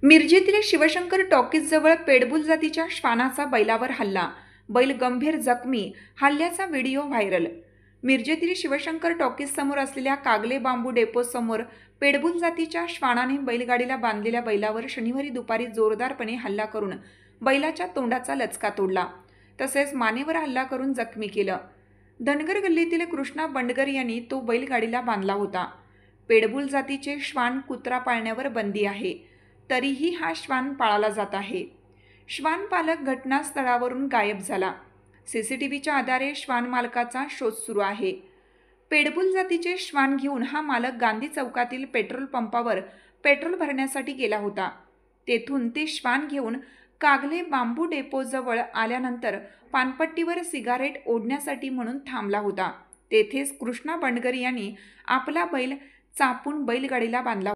मिरजेतील शिवशंकर टॉकीजजवळ पेडबुल जातीच्या श्वानाचा बैलावर हल्ला, बैल गंभीर जखमी, हल्ल्याचा व्हिडिओ व्हायरल। मिरजेतील शिवशंकर टॉकीज समोर असलेल्या कागले बांबू डेपो समोर पेडबुल जातीच्या श्वानाने बैलगाडीला बांधलेल्या बैलावर शनिवारी दुपारी जोरदारपणे हल्ला करून बैलाच्या तोंडाचा लचका तोडला, तसेच मानेवर हल्ला करून जखमी केलं। धनगर गल्लीतील कृष्णा बंडगर यांनी तो बैलगाडीला बांधला होता। पेडबुल जातीचे श्वान कुत्रा पाळण्यावर बंदी आहे, तरीही हा श्वान पाळला जात आहे। श्वान पालक घटनास्थळावरून गायब झाला। सीसीटीव्हीच्या आधारे श्वान मालकाचा शोध सुरू आहे। पेडबुल जातीचे श्वान घेऊन हा मालक गांधी चौकातील पेट्रोल पंपावर पेट्रोल भरण्यासाठी गेला होता। तेथून ते श्वान घेऊन कागले बांबू डेपोजवळ आल्यानंतर पानपट्टीवर सिगारेट ओढण्यासाठी म्हणून थांबला होता। तेथेच कृष्णा बंडगर यांनी आपला बैल चापून बैलगाडीला बांधला।